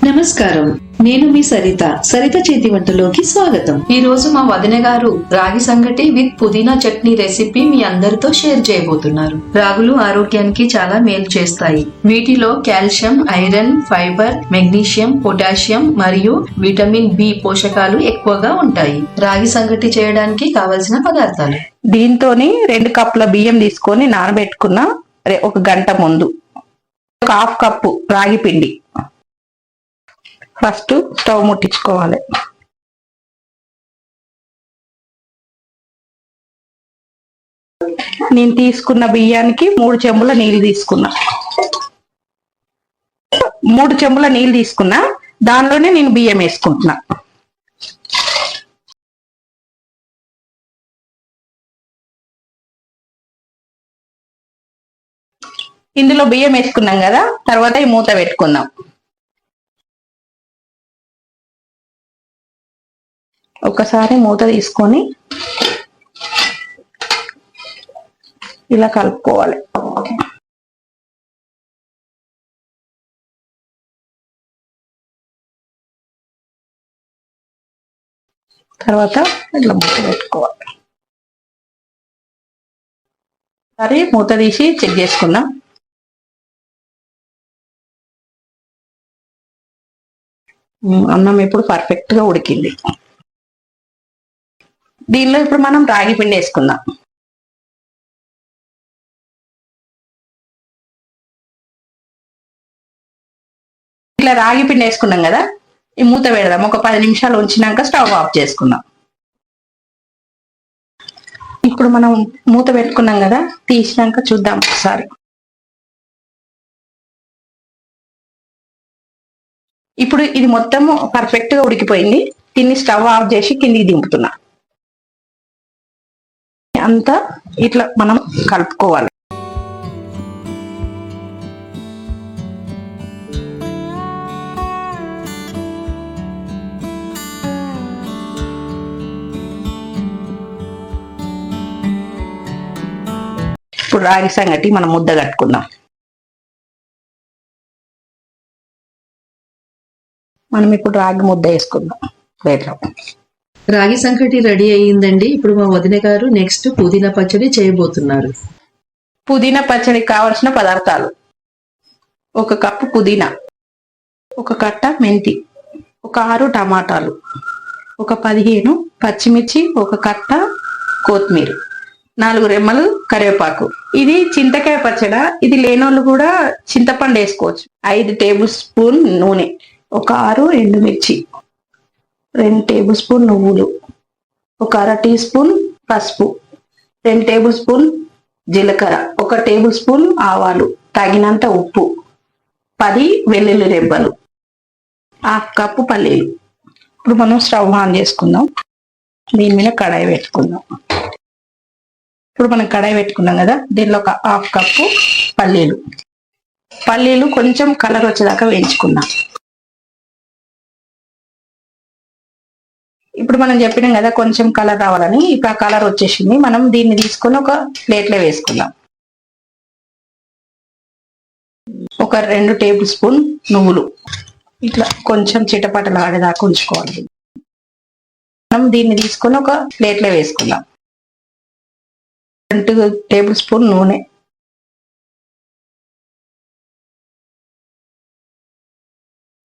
నమస్కారం, నేను మీ సరిత చేతి వంటలోకి స్వాగతం. ఈ రోజు మా వదిన గారు రాగి సంగటి విత్ పుదీనా చట్నీ రెసిపీ మీ అందరితో షేర్ చేయబోతున్నారు. రాగులు ఆరోగ్యానికి చాలా మేలు చేస్తాయి. వీటిలో calcium, iron, fibre, magnesium, potassium మరియు విటమిన్ బి పోషకాలు ఎక్కువగా ఉంటాయి. రాగి సంగటి చేయడానికి కావలసిన పదార్థాలు: దీంతోని 2 కప్పుల బియ్యం తీసుకొని నానబెట్టుకున్న ఒక గంట ముందు, ఒక హాఫ్ కప్పు రాగి పిండి. ఫస్ట్ స్టవ్ ముట్టించుకోవాలి. నేను తీసుకున్న బియ్యానికి 3 చెంబుల నీళ్ళు తీసుకున్నా. 3 చెంబుల నీళ్ళు తీసుకున్నా, దానిలోనే నేను బియ్యం వేసుకుంటున్నా. ఇందులో బియ్యం వేసుకున్నాం కదా, తర్వాత ఈ మూత పెట్టుకుందాం. ఒకసారి మూత తీసుకొని ఇలా కలుపుకోవాలి. తర్వాత ఇట్లా మూత పెట్టుకోవాలి. సరే, మూత తీసి చెక్ చేసుకుందాం. అన్నం ఇప్పుడు పర్ఫెక్ట్ గా ఉడికింది. దీనిలో ఇప్పుడు మనం రాగి పిండి వేసుకుందాం. ఇట్లా రాగి పిండి వేసుకున్నాం కదా, ఈ మూత పెడదాం. ఒక 10 నిమిషాలు ఉంచినాక స్టవ్ ఆఫ్ చేసుకుందాం. ఇప్పుడు మనం మూత పెట్టుకున్నాం కదా, తీసినాక చూద్దాం ఒకసారి. ఇప్పుడు ఇది మొత్తం పర్ఫెక్ట్ గా ఉడికిపోయింది. దీన్ని స్టవ్ ఆఫ్ చేసి కిందికి దింపుతున్నా. అంతా ఇట్లా మనం కలుపుకోవాలి. ఇప్పుడు రాగి సంగటి మనం ముద్ద కట్టుకుందాం. మనం ఇప్పుడు రాగి ముద్ద వేసుకుందాం ప్లేట్లో. రాగి సంకటి రెడీ అయ్యిందండి. ఇప్పుడు మా వదిన గారు నెక్స్ట్ పుదీనా పచ్చడి చేయబోతున్నారు. పుదీనా పచ్చడికి కావలసిన పదార్థాలు: 1 కప్పు పుదీనా, 1 కట్ట మెంతి, ఒక 6 టమాటాలు, ఒక 15 పచ్చిమిర్చి, 1 కట్ట కొత్తిమీర, 4 రెమ్మలు కరివేపాకు. ఇది చింతకాయ పచ్చడ. ఇది లేనోళ్ళు కూడా చింతపండు వేసుకోవచ్చు. 5 టేబుల్ స్పూన్ నూనె, ఒక 6 ఎండుమిర్చి, 2 టేబుల్ స్పూన్ నువ్వులు, ఒక 1/2 టీ స్పూన్ పసుపు, 2 టేబుల్ స్పూన్ జీలకర్ర, 1 టేబుల్ స్పూన్ ఆవాలు, తగినంత ఉప్పు, 10 వెల్లుల్లి రెబ్బలు, 1/2 కప్పు పల్లీలు. ఇప్పుడు మనం స్టవ్ ఆన్ చేసుకుందాం. దీని మీద కడాయి పెట్టుకుందాం. ఇప్పుడు మనం కడాయి పెట్టుకున్నాం కదా, దీనిలో ఒక 1/2 కప్పు పల్లీలు కొంచెం కలర్ వచ్చేదాకా వేయించుకుందాం. ఇప్పుడు మనం చెప్పినాం కదా కొంచెం కలర్ రావాలని. ఇప్పుడు ఆ కలర్ వచ్చేసింది. మనం దీన్ని తీసుకొని ఒక ప్లేట్లో వేసుకుందాం. ఒక 2 టేబుల్ స్పూన్ నువ్వులు ఇట్లా కొంచెం చిటపటలాడేదాకా ఉంచుకోవాలి. మనం దీన్ని తీసుకొని ఒక ప్లేట్లో వేసుకుందాం. 2 టేబుల్ స్పూన్ నూనె,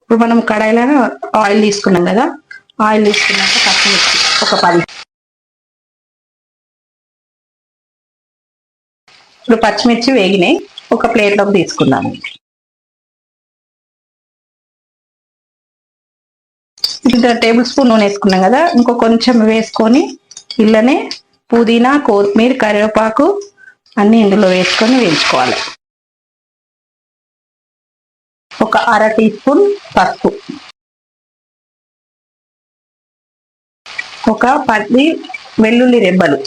ఇప్పుడు మనం కడాయిలో ఆయిల్ తీసుకున్నాం కదా, ఆయిల్ తీసుకున్నాక పచ్చిమిర్చి ఒక 10. ఇప్పుడు పచ్చిమిర్చి వేగినాయి, ఒక ప్లేట్లోకి తీసుకుందాము. ఇంత టేబుల్ స్పూన్ నూనె వేసుకున్నాం కదా, ఇంకో కొంచెం వేసుకొని ఇళ్ళనే పుదీనా, కొత్తిమీర, కరివేపాకు అన్ని ఇందులో వేసుకొని వేయించుకోవాలి. ఒక 1/2 టీ స్పూన్ పసుపు, ఒక 10 వెల్లుల్లి రెబ్బలు,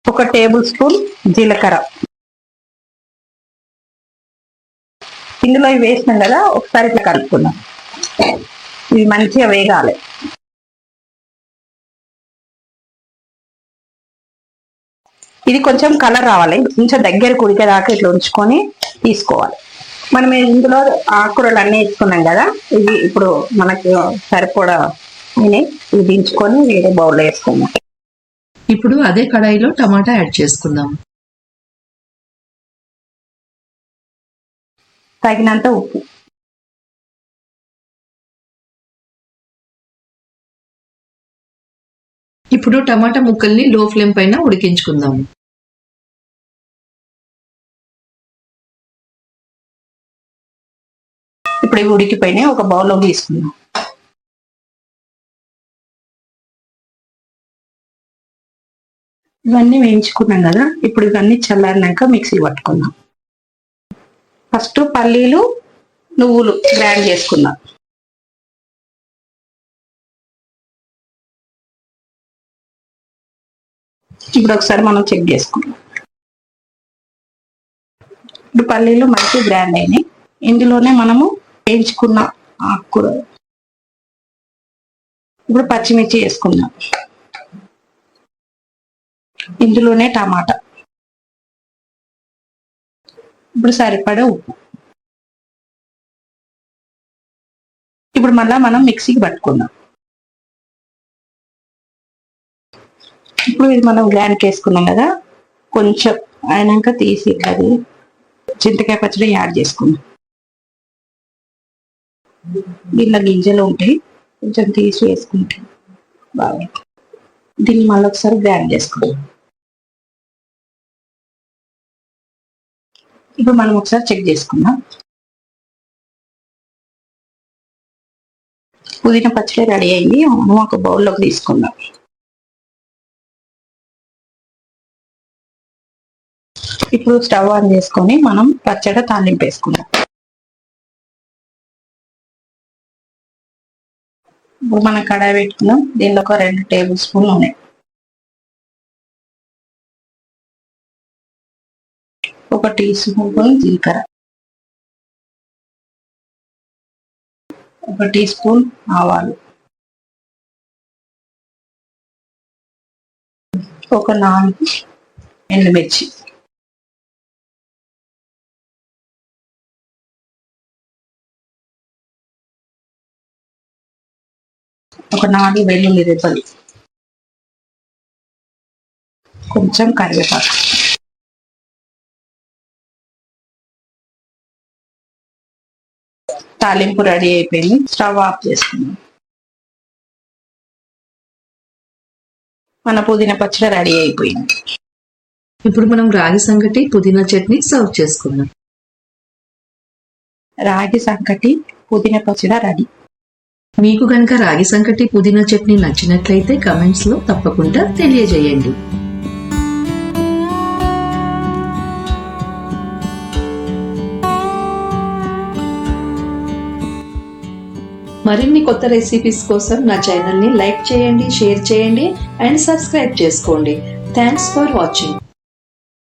1 టేబుల్ స్పూన్ జీలకర్ర. ఇందులో ఇవి వేసినాం కదా, ఒకసారి ఇట్లా కలుపుకుందాం. ఇవి మంచిగా వేగాలి. ఇది కొంచెం కలర్ రావాలి. కొంచెం దగ్గర ఉడికేదాకా ఇట్లా ఉంచుకొని తీసుకోవాలి. మనం ఇందులో ఆకుకూరలు అన్నీ వేసుకున్నాం కదా, ఇవి ఇప్పుడు మనకి సరిపడా ఇవి దించుకొని వేరే బౌల్లో వేసుకుందాం. ఇప్పుడు అదే కడాయిలో టమాటా యాడ్ చేసుకుందాం. తగినంత ఉప్పు, ఇప్పుడు టమాటా ముక్కల్ని లో ఫ్లేమ్ పైన ఉడికించుకుందాం. ఇప్పుడు ఇవి ఉడికిపోయినాయి, ఒక బౌల్లో తీసుకుందాం. ఇవన్నీ వేయించుకున్నాం కదా, ఇప్పుడు ఇవన్నీ చల్లారినాక మిక్సీ పట్టుకుందాం. ఫస్ట్ పల్లీలు నువ్వులు గ్రైండ్ చేసుకుందాం. ఇప్పుడు ఒకసారి మనం చెక్ చేసుకుందాం. ఇప్పుడు పల్లీలు మంచి గ్రైండ్ అయినాయి. ఇందులోనే మనము వేయించుకున్న ఆకుకూర, ఇప్పుడు పచ్చిమిర్చి వేసుకుందాం. ఇందులోనే టమాటా, ఇప్పుడు సరిపడే ఉప్పు. ఇప్పుడు మళ్ళా మనం మిక్సీకి పట్టుకుందాం. ఇప్పుడు ఇది మనం గ్రైండ్కి వేసుకున్నాం కదా, కొంచెం అయినాక తీసి అది చింతకాయ పచ్చడి యాడ్ చేసుకుందాం. దీనిలో గింజలు ఉంటాయి, కొంచెం తీసి వేసుకుంటే బాగా. దీన్ని మళ్ళీ ఒకసారి గ్రైండ్ చేసుకుందాం. ఇప్పుడు మనం ఒకసారి చెక్ చేసుకుందాం. పుదీనా పచ్చడి రెడీ అయ్యి మనం ఒక బౌల్లోకి తీసుకుందాం. ఇప్పుడు స్టవ్ ఆన్ చేసుకొని మనం పచ్చడి తాలింపు వేసుకుందాం. ఇప్పుడు మనం కడాయి పెట్టుకుందాం. దీనిలో ఒక 2 టేబుల్ స్పూన్ నూనె, ఒక టీ స్పూన్ జీలకర్ర, ఒక టీ స్పూన్ ఆవాలు, ఒక 4 ఎండుమిర్చి, ఒక 4 వెల్లుల్లి రెబ్బలు, కొంచెం కరివేపాకు. తాలింపు రెడీ అయిపోయింది. స్టవ్ ఆఫ్ చేసుకుందాం. మన పుదీనా పచ్చడి రెడీ అయిపోయింది. ఇప్పుడు మనం రాగి సంగటి పుదీనా చట్నీ సర్వ్ చేసుకుందాం. రాగి సంకటి పుదీనా పచ్చడి రెడీ. మీకు కనుక రాగి సంకటి పుదీనా చట్నీ నచ్చినట్లయితే కమెంట్స్ లో తప్పకుండా తెలియజేయండి. మరిన్ని కొత్త రెసిపీస్ కోసం నా ఛానల్ ని లైక్ చేయండి, షేర్ చేయండి అండ్ సబ్స్క్రైబ్ చేసుకోండి. Thanks for watching.